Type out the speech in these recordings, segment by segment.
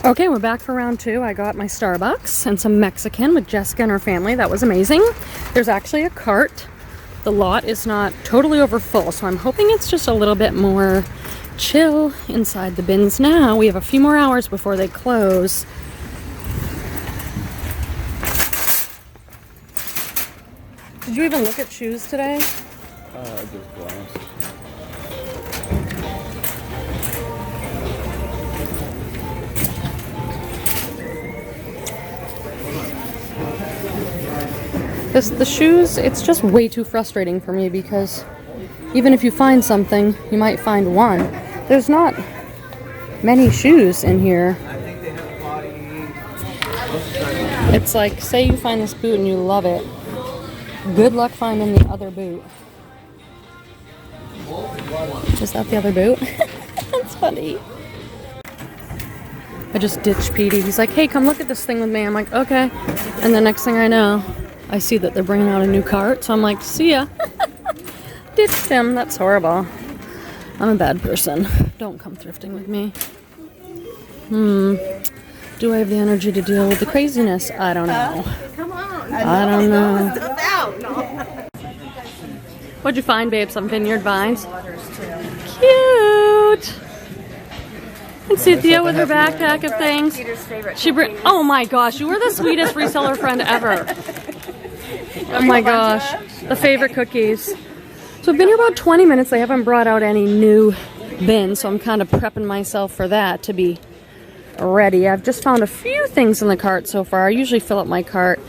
Okay, we're back for round two. I got my Starbucks and some Mexican with Jessica and her family. That was amazing. There's actually a cart. The lot is not totally over full, so I'm hoping it's just a little bit more chill inside the bins now. We have a few more hours before they close. Did you even look at shoes today? I just glanced. The shoes, it's just way too frustrating for me because even if you find something, you might find one. There's not many shoes in here. It's like, say you find this boot and you love it. Good luck finding the other boot. Is that the other boot? That's funny. I just ditched Petey. He's like, hey, come look at this thing with me. I'm like, okay. And the next thing I know, I see that they're bringing out a new cart. So I'm like, see ya. Ditched him. That's horrible. I'm a bad person. Don't come thrifting with me. Do I have the energy to deal with the craziness? I don't know. Come on. I don't know. No. What'd you find, babe? Some vineyard vines? Cute! And Cynthia with her backpack of things. Oh my gosh, you were the sweetest reseller friend ever. Oh my gosh, the favorite cookies. So I've been here about 20 minutes. They haven't brought out any new bins, so I'm kind of prepping myself for that to be ready. I've just found a few things in the cart so far. I usually fill up my cart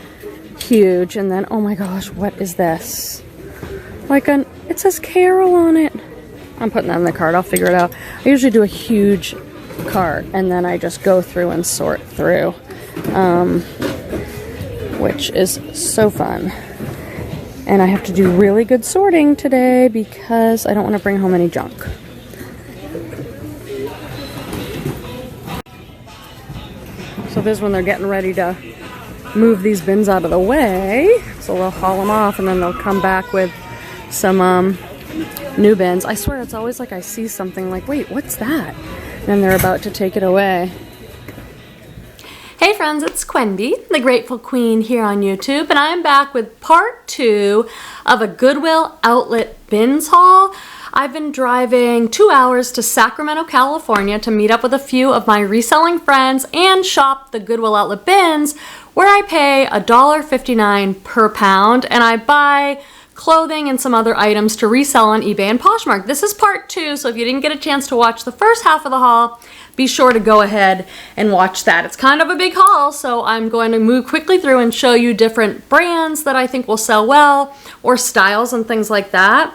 huge, and then, oh my gosh, what is this? It says Carol on it. I'm putting that in the cart. I'll figure it out. I usually do a huge cart, and then I just go through and sort through, which is so fun. And I have to do really good sorting today because I don't want to bring home any junk. So this is when they're getting ready to move these bins out of the way. So they'll haul them off and then they'll come back with some new bins. I swear it's always like I see something like, wait, what's that? And then they're about to take it away. Hey friends, it's Quenby, the Grateful Queen here on YouTube, and I'm back with part 2 of a Goodwill Outlet Bins Haul. I've been driving 2 hours to Sacramento, California to meet up with a few of my reselling friends and shop the Goodwill Outlet Bins, where I pay $1.59 per pound, and I buy clothing and some other items to resell on eBay and Poshmark. This is part 2, so if you didn't get a chance to watch the first half of the haul, be sure to go ahead and watch that. It's kind of a big haul, so I'm going to move quickly through and show you different brands that I think will sell well, or styles and things like that.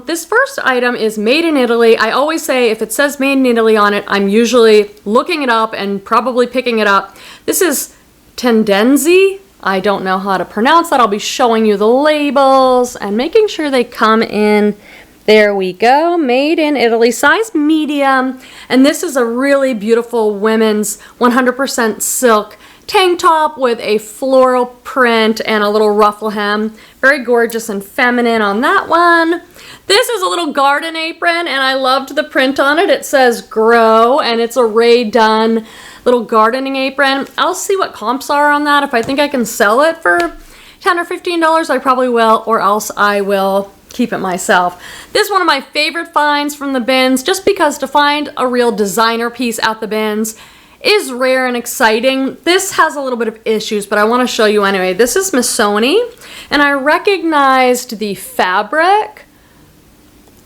This first item is made in Italy. I always say if it says made in Italy on it, I'm usually looking it up and probably picking it up. This is Tendenzi. I don't know how to pronounce that. I'll be showing you the labels and making sure they come in. There we go. Made in Italy, size medium. And this is a really beautiful women's 100% silk tank top with a floral print and a little ruffle hem. Very gorgeous and feminine on that one. This is a little garden apron, and I loved the print on it. It says grow, and it's a Ray Dunn little gardening apron. I'll see what comps are on that. If I think I can sell it for $10 or $15, I probably will, or else I will keep it myself. This is one of my favorite finds from the bins, just because to find a real designer piece at the bins is rare and exciting. This has a little bit of issues, but I want to show you anyway. This is Missoni, and I recognized the fabric.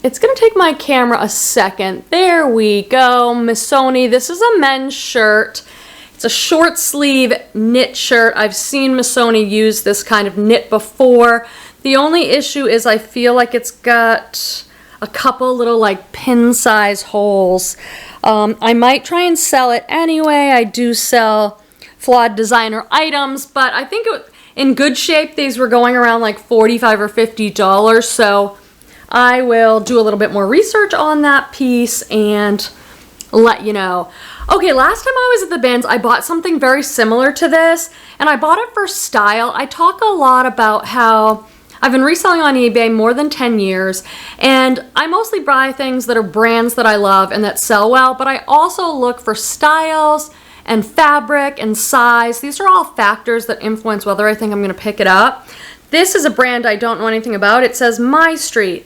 It's going to take my camera a second. There we go. Missoni. This is a men's shirt. It's a short sleeve knit shirt. I've seen Missoni use this kind of knit before. The only issue is I feel like it's got a couple little like pin size holes. I might try and sell it anyway. I do sell flawed designer items, but I think in good shape these were going around like $45 or $50, so I will do a little bit more research on that piece and let you know. Okay, last time I was at the bins, I bought something very similar to this, and I bought it for style. I talk a lot about how I've been reselling on eBay more than 10 years, and I mostly buy things that are brands that I love and that sell well, but I also look for styles and fabric and size. These are all factors that influence whether I think I'm going to pick it up. This is a brand I don't know anything about. It says My Street,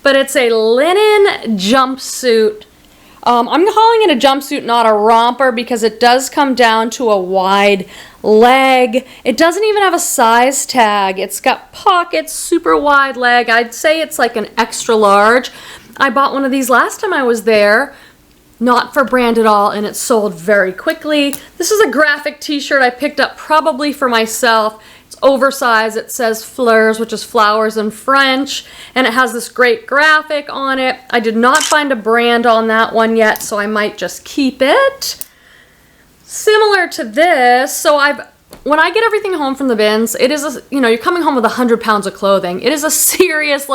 but it's a linen jumpsuit. I'm calling it a jumpsuit, not a romper, because it does come down to a wide leg. It doesn't even have a size tag. It's got pockets, super wide leg. I'd say it's like an extra large. I bought one of these last time I was there, not for brand at all, and it sold very quickly. This is a graphic t-shirt I picked up probably for myself. It's oversized. It says fleurs, which is flowers in French, and it has this great graphic on it. I did not find a brand on that one yet, so I might just keep it. Similar to this, so when I get everything home from the bins, it is you're coming home with 100 pounds of clothing. It is a serious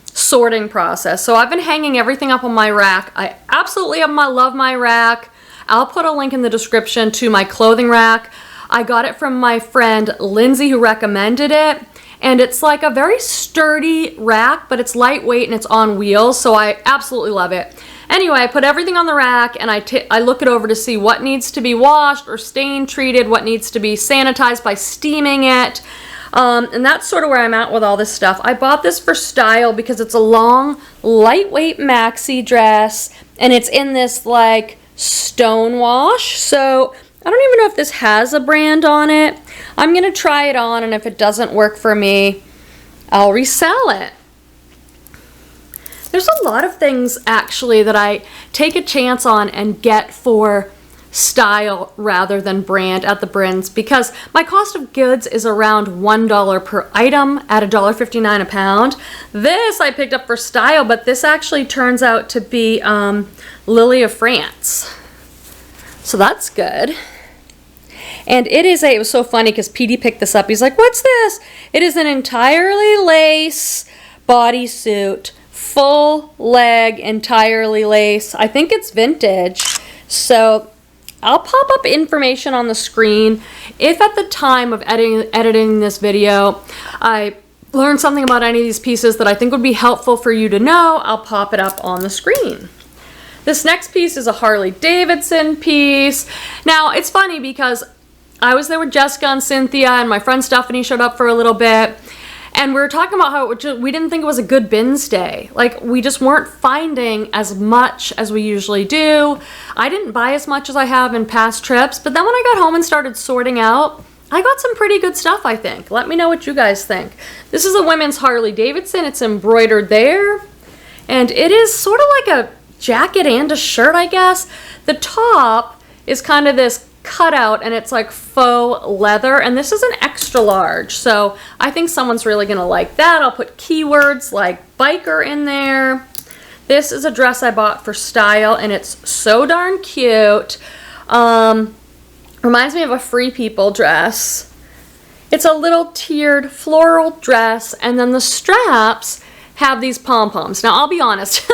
sorting process. So I've been hanging everything up on my rack. I absolutely love my rack. I'll put a link in the description to my clothing rack. I got it from my friend Lindsay, who recommended it, and it's like a very sturdy rack, but it's lightweight and it's on wheels, so I absolutely love it. Anyway, I put everything on the rack and I look it over to see what needs to be washed or stain treated, what needs to be sanitized by steaming it. And that's sort of where I'm at with all this stuff. I bought this for style because it's a long, lightweight maxi dress, and it's in this stone wash. So I don't even know if this has a brand on it. I'm gonna try it on, and if it doesn't work for me, I'll resell it. There's a lot of things actually that I take a chance on and get for style rather than brand at the bins, because my cost of goods is around $1 per item at $1.59 a pound. This I picked up for style, but this actually turns out to be Lily of France. So that's good. And it was so funny because PD picked this up. He's like, "What's this?" It is an entirely lace bodysuit, full leg, entirely lace. I think it's vintage. So I'll pop up information on the screen. If at the time of editing this video, I learned something about any of these pieces that I think would be helpful for you to know, I'll pop it up on the screen. This next piece is a Harley Davidson piece. Now, it's funny because I was there with Jessica and Cynthia, and my friend Stephanie showed up for a little bit, and we were talking about how we didn't think it was a good bins day. We just weren't finding as much as we usually do. I didn't buy as much as I have in past trips, but then when I got home and started sorting out, I got some pretty good stuff, I think. Let me know what you guys think. This is a women's Harley Davidson. It's embroidered there, and it is sort of like a jacket and a shirt, I guess. The top is kind of this cutout, and it's like faux leather, and this is an extra large, so I think someone's really gonna like that. I'll put keywords like biker in there. This is a dress I bought for style, and it's so darn cute. Reminds me of a Free People dress. It's a little tiered floral dress, and then the straps have these pom-poms. Now, I'll be honest,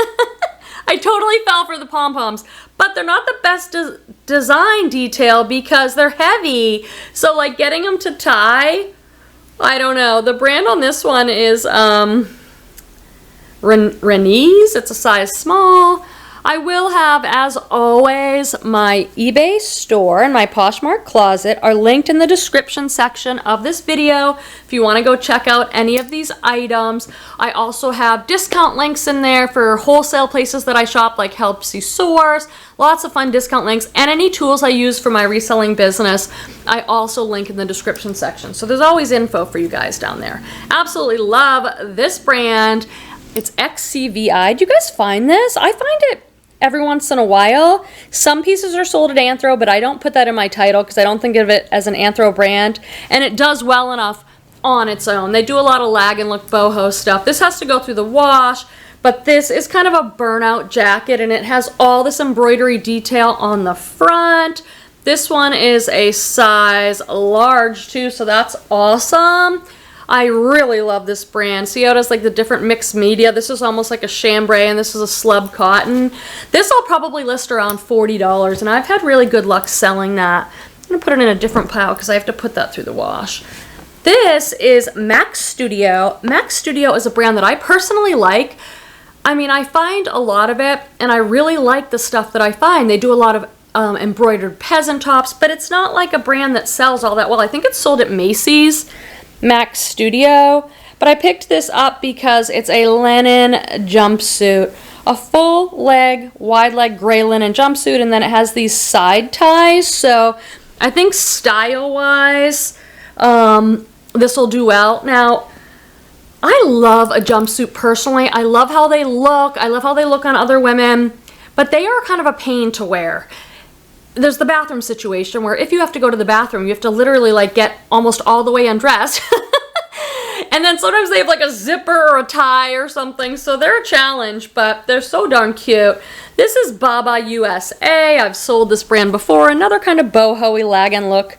I totally fell for the pom-poms, but they're not the best design detail because they're heavy. So getting them to tie, I don't know. The brand on this one is Renee's. It's a size small. I will have, as always, my eBay store and my Poshmark closet are linked in the description section of this video if you want to go check out any of these items. I also have discount links in there for wholesale places that I shop, like Helps You Source. Lots of fun discount links, and any tools I use for my reselling business, I also link in the description section. So there's always info for you guys down there. Absolutely love this brand. It's XCVI. Do you guys find this? I find it every once in a while. Some pieces are sold at Anthro, but I don't put that in my title because I don't think of it as an Anthro brand, and it does well enough on its own. They do a lot of lag and look boho stuff. This has to go through the wash, but this is kind of a burnout jacket, and it has all this embroidery detail on the front. This one is a size large too, so that's awesome. I really love this brand. See how it has the different mixed media? This is almost like a chambray, and this is a slub cotton. This I'll probably list around $40, and I've had really good luck selling that. I'm gonna put it in a different pile because I have to put that through the wash. This is Max Studio. Max Studio is a brand that I personally like. I mean, I find a lot of it, and I really like the stuff that I find. They do a lot of embroidered peasant tops, but it's not like a brand that sells all that well. I think it's sold at Macy's, Max Studio, but I picked this up because it's a linen jumpsuit, a full leg, wide leg gray linen jumpsuit, and then it has these side ties, so I think style-wise, this will do well. Now, I love a jumpsuit personally. I love how they look. I love how they look on other women, but they are kind of a pain to wear. There's the bathroom situation where if you have to go to the bathroom, you have to literally like get almost all the way undressed. And then sometimes they have like a zipper or a tie or something, so they're a challenge, but they're so darn cute. This is Baba USA. I've sold this brand before. Another kind of boho-y lag and look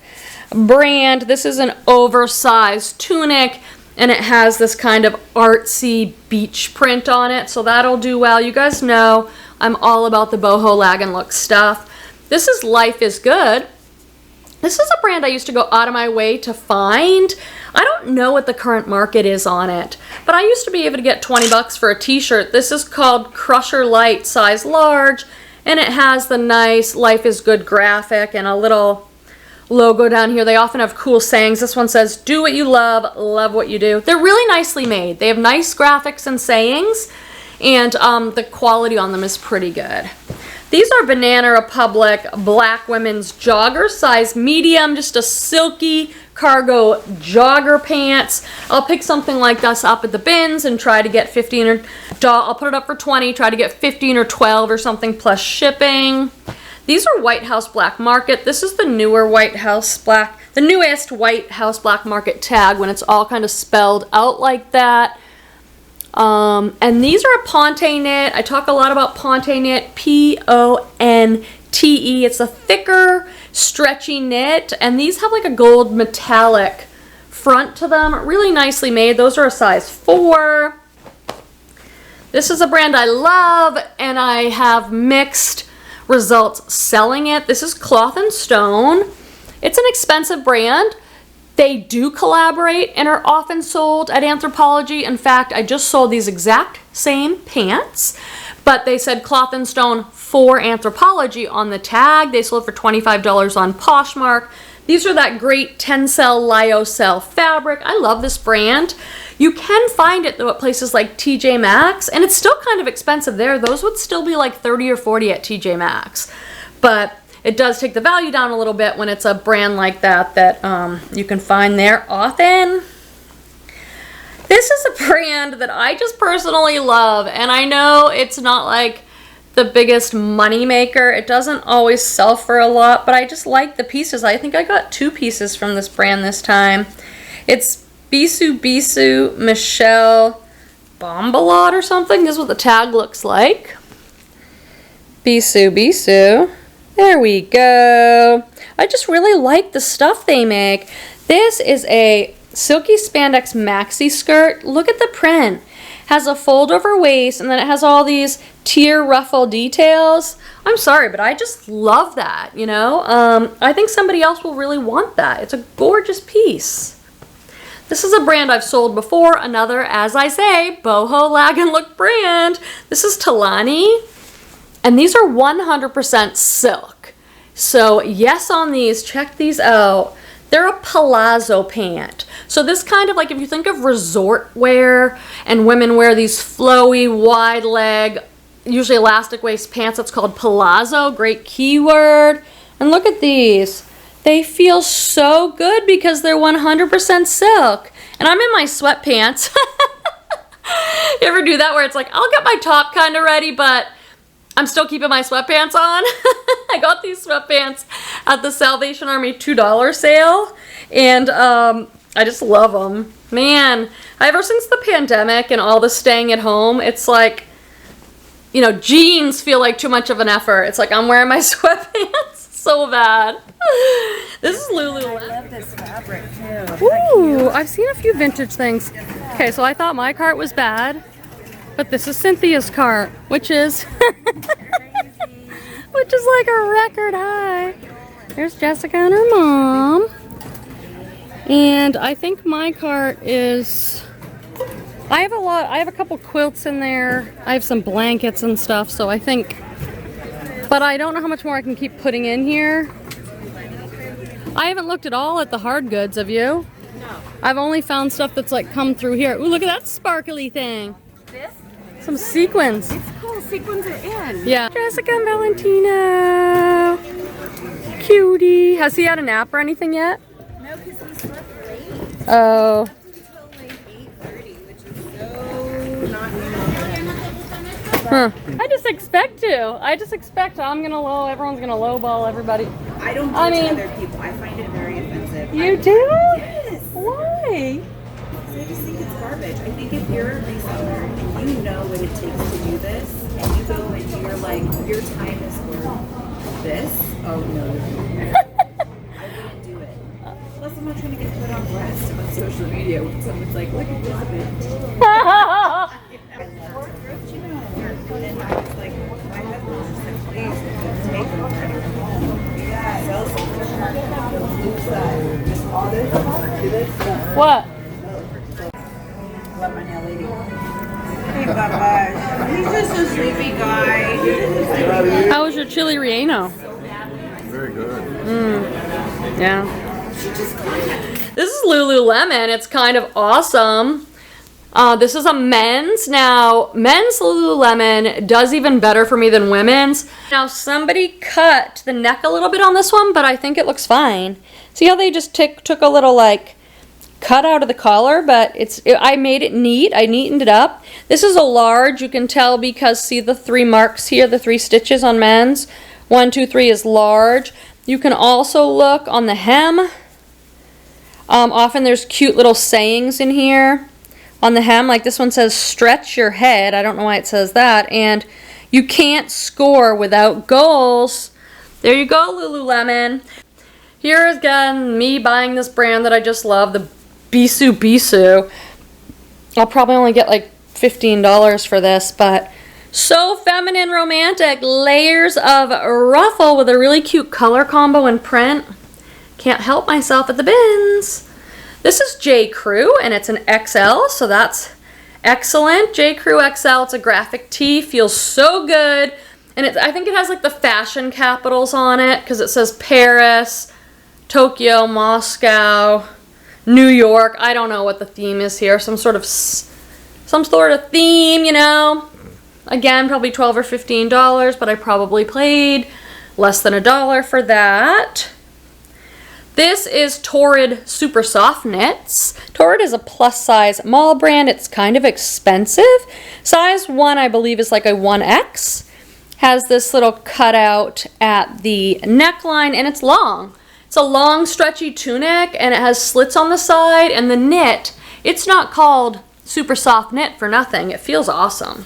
brand. This is an oversized tunic, and it has this kind of artsy beach print on it, so that'll do well. You guys know I'm all about the boho lag and look stuff. This is Life is Good. This is a brand I used to go out of my way to find. I don't know what the current market is on it, but I used to be able to get 20 bucks for a t-shirt. This is called Crusher Light, size large, and it has the nice Life is Good graphic and a little logo down here. They often have cool sayings. This one says, do what you love what you do. They're really nicely made. They have nice graphics and sayings, and the quality on them is pretty good. These are Banana Republic Black Women's Jogger, size medium, just a silky cargo jogger pants. I'll pick something like this up at the bins and try to get 15 or, I'll put it up for 20, try to get 15 or 12 or something plus shipping. These are White House Black Market. This is the newer White House Black, the newest White House Black Market tag when it's all kind of spelled out like that. And these are a Ponte knit. I talk a lot about Ponte knit, P-O-N-T-E. It's a thicker, stretchy knit, and these have like a gold metallic front to them. Really nicely made. Those are a size 4. This is a brand I love, and I have mixed results selling it. This is Cloth and Stone. It's an expensive brand. They do collaborate and are often sold at Anthropologie. In fact, I just sold these exact same pants, but they said Cloth and Stone for Anthropologie on the tag. They sold for $25 on Poshmark. These are that great Tencel Lyocell fabric. I love this brand. You can find it though at places like TJ Maxx, and it's still kind of expensive there. Those would still be like 30 or 40 at TJ Maxx, but it does take the value down a little bit when it's a brand like that you can find there often. This is a brand that I just personally love, and I know it's not like the biggest money maker. It doesn't always sell for a lot, but I just like the pieces. I think I got 2 pieces from this brand this time. It's Bisou Michelle Bombalot or something. This is what the tag looks like. Bisou. There we go. I just really like the stuff they make. This is a silky spandex maxi skirt. Look at the print. Has a fold over waist, and then it has all these tier ruffle details. I'm sorry, but I just love that, you know? I think somebody else will really want that. It's a gorgeous piece. This is a brand I've sold before. Another, as I say, boho lag and look brand. This is Talani. And these are 100% silk. So yes on these, check these out. They're a palazzo pant. So this kind of like, if you think of resort wear and women wear these flowy, wide leg, usually elastic waist pants, it's called palazzo, great keyword. And look at these. They feel so good because they're 100% silk. And I'm in my sweatpants. You ever do that where it's like, I'll get my top kind of ready, but I'm still keeping my sweatpants on. I got these sweatpants at the Salvation Army $2 sale, and I just love them. Man, ever since the pandemic and all the staying at home, it's like, you know, jeans feel like too much of an effort. It's like I'm wearing my sweatpants so bad. This is Lulu. I love this fabric too. Ooh, I've seen a few vintage things. Okay, so I thought my cart was bad, but this is Cynthia's cart, which is which is like a record high. There's Jessica and her mom. And I think my cart is, I have a couple quilts in there. I have some blankets and stuff, so I think But I don't know how much more I can keep putting in here. I haven't looked at all at the hard goods, have you? No. I've only found stuff that's like come through here. Ooh, look at that sparkly thing. This? Some sequins. It's cool. Sequins are in. Yeah. Jessica and Valentino. Cutie. Has he had a nap or anything yet? No, because he slept late. Oh. Until like 8:30, which is so not normal. Huh. I just expect everyone's gonna lowball everybody. I don't do I it mean- to other people. I find it very offensive. You do? Yes. Why? So I just think it's garbage. I think if you're a reseller and you know what it takes to do this, and you go and you're like, your time is worth this, oh no. I wouldn't do it. Plus, I'm not trying to get put on blast on social media when someone's like, look at this bitch. And I was like, my husband was just like, please, take them. Sell something. Just all this. Do this. What? Love my nail lady. Hey, Baba. He's just a sleepy guy. How was your chili relleno? Very good. Yeah. This is Lululemon. It's kind of awesome. This is a men's. Now, men's Lululemon does even better for me than women's. Now, somebody cut the neck a little bit on this one, but I think it looks fine. See how they just took a little, like, cut out of the collar, but I made it neat. I neatened it up. This is a large. You can tell because, see the 3 marks here, the 3 stitches on men's. 1, 2, 3 is large. You can also look on the hem. Often there's cute little sayings in here on the hem. Like this one says, stretch your head. I don't know why it says that. And you can't score without goals. There you go, Lululemon. Here is again me buying this brand that I just love, the Bisou. I'll probably only get like $15 for this, but so feminine, romantic. Layers of ruffle with a really cute color combo and print. Can't help myself at the bins. This is J. Crew, and it's an XL, so that's excellent. J. Crew XL, it's a graphic tee, feels so good. And I think it has like the fashion capitals on it, because it says Paris, Tokyo, Moscow, New York. I don't know what the theme is here. Some sort of theme, you know. Again, probably $12 or $15, but I probably paid less than $1 for that. This is Torrid Super Soft Knits. Torrid is a plus size mall brand. It's kind of expensive. Size 1, I believe, is like a 1X. Has this little cutout at the neckline, and it's long. It's a long, stretchy tunic, and it has slits on the side, and the knit, it's not called Super Soft Knit for nothing. It feels awesome.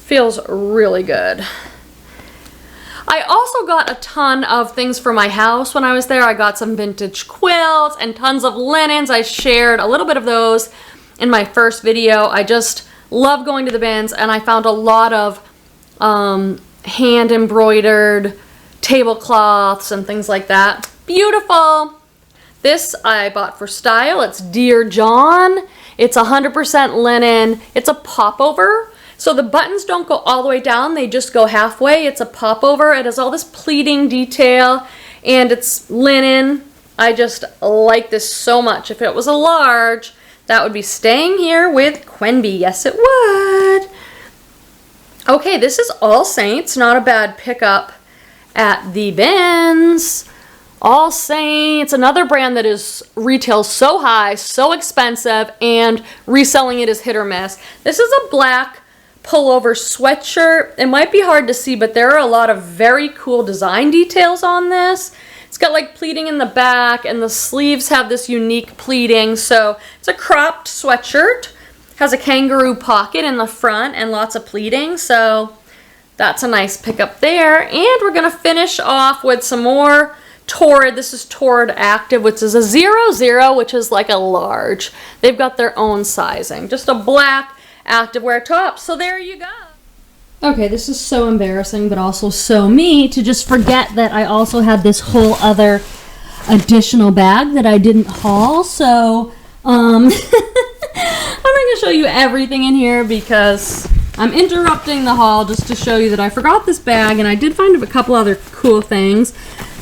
Feels really good. I also got a ton of things for my house when I was there. I got some vintage quilts and tons of linens. I shared a little bit of those in my first video. I just love going to the bins, and I found a lot of hand embroidered tablecloths and things like that. Beautiful. This I bought for style. It's Dear John. It's 100% linen. It's a popover. So the buttons don't go all the way down, they just go halfway. It's a popover. It has all this pleating detail, and it's linen. I just like this so much. If it was a large, that would be staying here with Quenby. Yes, it would. Okay, this is All Saints. Not a bad pickup at the bins. All Saints, another brand that is retail so high, so expensive, and reselling it is hit or miss. This is a black pullover sweatshirt. It might be hard to see, but there are a lot of very cool design details on this. It's got like pleating in the back, and the sleeves have this unique pleating. So it's a cropped sweatshirt. Has a kangaroo pocket in the front and lots of pleating. So that's a nice pickup there. And we're gonna finish off with some more Torrid. This is Torrid Active, which is a 00, which is like a large. They've got their own sizing. Just a black activewear top. So there you go. Okay, this is so embarrassing, but also so me to just forget that I also had this whole other additional bag that I didn't haul. So I'm not gonna show you everything in here because I'm interrupting the haul just to show you that I forgot this bag, and I did find a couple other cool things.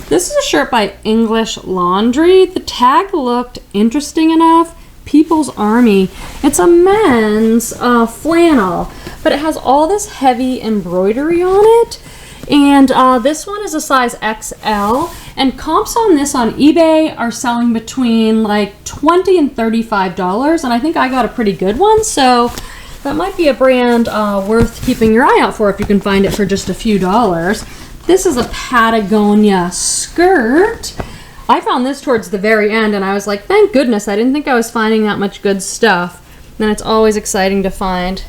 This is a shirt by English Laundry. The tag looked interesting enough. People's Army. It's a men's flannel, but it has all this heavy embroidery on it. And this one is a size XL, and comps on this on eBay are selling between like $20 and $35, and I think I got a pretty good one, so that might be a brand worth keeping your eye out for if you can find it for just a few dollars. This is a Patagonia skirt. I found this towards the very end, and I was like, thank goodness, I didn't think I was finding that much good stuff. Then it's always exciting to find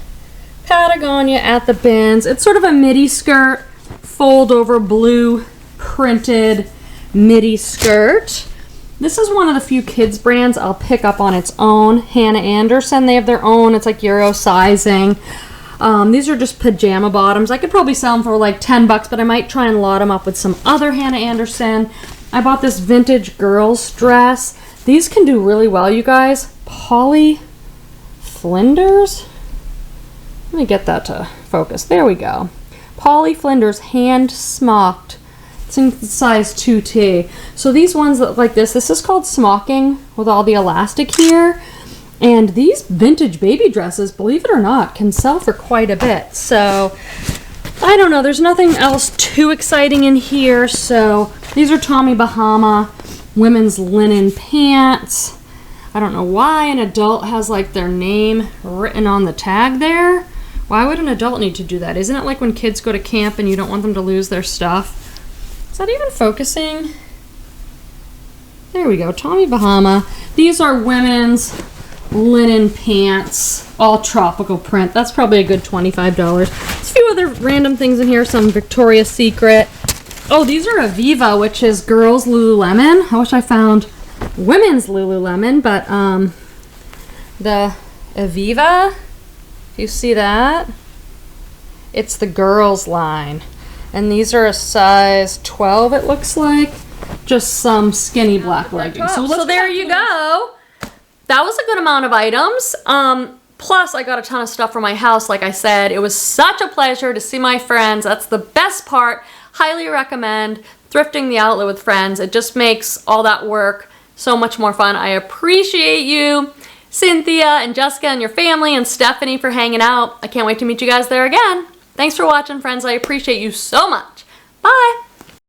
Patagonia at the bins. It's sort of a midi skirt, fold over blue printed midi skirt. This is one of the few kids brands I'll pick up on its own. Hannah Anderson, they have their own. It's like Euro sizing. These are just pajama bottoms. I could probably sell them for like 10 bucks, but I might try and lot them up with some other Hannah Anderson. I bought this vintage girls dress. These can do really well, you guys. Polly Flinders? Let me get that to focus. There we go. Polly Flinders hand smocked. It's in size 2T. So these ones that look like this is called smocking with all the elastic here. And these vintage baby dresses, believe it or not, can sell for quite a bit. So I don't know, there's nothing else too exciting in here. So these are Tommy Bahama women's linen pants. I don't know why an adult has like their name written on the tag there. Why would an adult need to do that? Isn't it like when kids go to camp and you don't want them to lose their stuff? Is that even focusing? There we go, Tommy Bahama. These are women's linen pants, all tropical print. That's probably a good $25. There's a few other random things in here, some Victoria's Secret. Oh, these are Aviva, which is girls Lululemon. I wish I found women's Lululemon, but the Aviva, you see that? It's the girls line. And these are a size 12, it looks like. Just some skinny black leggings. So there you go. That was a good amount of items. Plus, I got a ton of stuff for my house, like I said. It was such a pleasure to see my friends. That's the best part. Highly recommend thrifting the outlet with friends. It just makes all that work so much more fun. I appreciate you, Cynthia and Jessica and your family and Stephanie for hanging out. I can't wait to meet you guys there again. Thanks for watching, friends. I appreciate you so much. Bye.